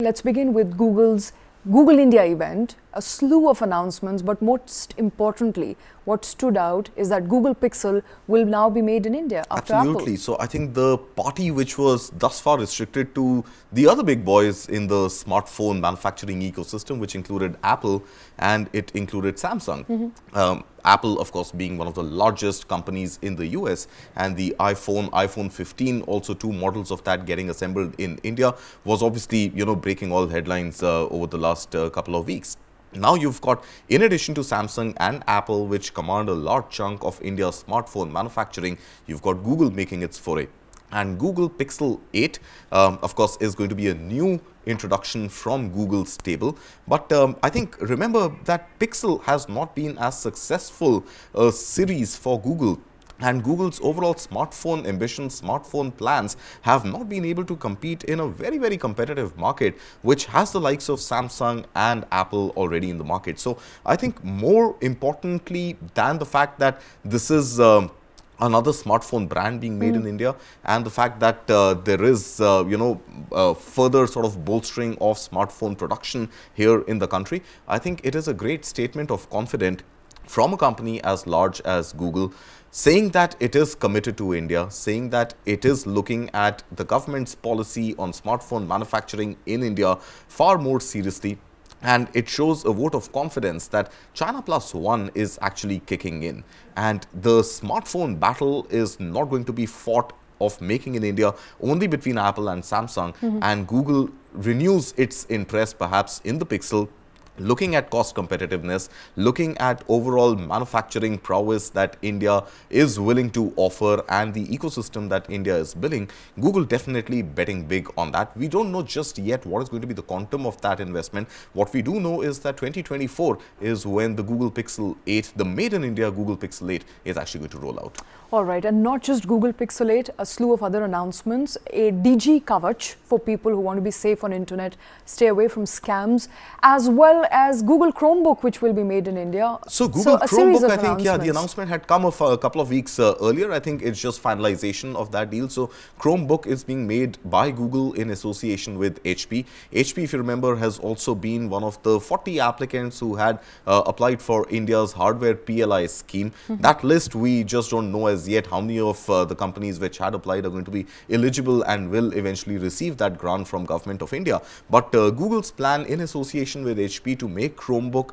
Let's begin with Google's Google India event, a slew of announcements, but most importantly, what stood out is that Google Pixel will now be made in India after Absolutely. Apple. So I think the party which was thus far restricted to the other big boys in the smartphone manufacturing ecosystem, which included Apple and it included Samsung. Apple, of course, being one of the largest companies in the US, and the iPhone 15, also two models of that getting assembled in India, was obviously, breaking all headlines over the last couple of weeks. Now you've got, in addition to Samsung and Apple, which command a large chunk of India's smartphone manufacturing, you've got Google making its foray. And Google Pixel 8, of course, is going to be a new introduction from Google's stable. But I think, remember that Pixel has not been as successful a series for Google. And Google's overall smartphone ambitions, smartphone plans have not been able to compete in a very, very competitive market, which has the likes of Samsung and Apple already in the market. So I think more importantly than the fact that this is another smartphone brand being made in India, and the fact that there is, further sort of bolstering of smartphone production here in the country, I think it is a great statement of confidence from a company as large as Google, saying that it is committed to India, saying that it is looking at the government's policy on smartphone manufacturing in India far more seriously. And it shows a vote of confidence that China Plus One is actually kicking in. And the smartphone battle is not going to be fought of making in India only between Apple and Samsung. And Google renews its interest perhaps in the Pixel, looking at cost competitiveness, looking at overall manufacturing prowess that India is willing to offer and the ecosystem that India is building. Google definitely betting big on that. We don't know just yet what is going to be the quantum of that investment. What we do know is that 2024 is when the Google Pixel 8, the made in India Google Pixel 8, is actually going to roll out. All right, and not just Google Pixel 8, a slew of other announcements, a Digi Kavach for people who want to be safe on internet, stay away from scams, as well as Google Chromebook, which will be made in India. So Google Chromebook, I think, the announcement had come a couple of weeks earlier. I think it's just finalization of that deal. So Chromebook is being made by Google in association with HP. HP, if you remember, has also been one of the 40 applicants who had applied for India's hardware PLI scheme. That list, we just don't know as yet how many of the companies which had applied are going to be eligible and will eventually receive that grant from Government of India. But Google's plan in association with HP to make Chromebook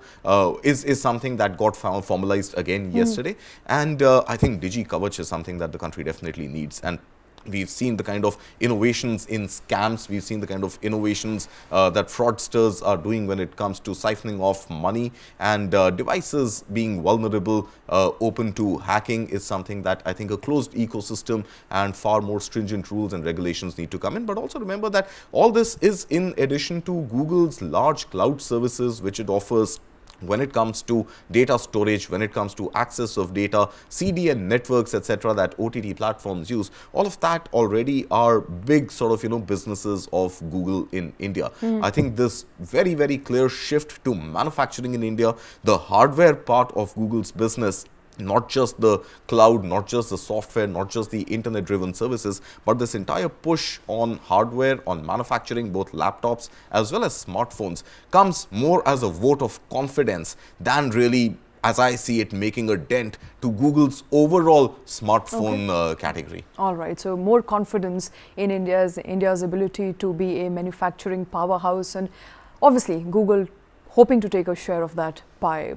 is something that got formalized again yesterday. And I think Digi Kavach is something that the country definitely needs. And we've seen the kind of innovations in scams. We've seen the kind of innovations that fraudsters are doing when it comes to siphoning off money, and devices being vulnerable, open to hacking is something that I think a closed ecosystem and far more stringent rules and regulations need to come in. But also remember that all this is in addition to Google's large cloud services, which it offers when it comes to data storage, when it comes to access of data, CDN networks, etc., that OTT platforms use. All of that already are big sort of, businesses of Google in India. I think this very, very clear shift to manufacturing in India, the hardware part of Google's business, not just the cloud, not just the software, not just the internet-driven services, but this entire push on hardware, on manufacturing, both laptops as well as smartphones, comes more as a vote of confidence than really, as I see it, making a dent to Google's overall smartphone category. All right, so more confidence in India's ability to be a manufacturing powerhouse, and obviously Google hoping to take a share of that pie.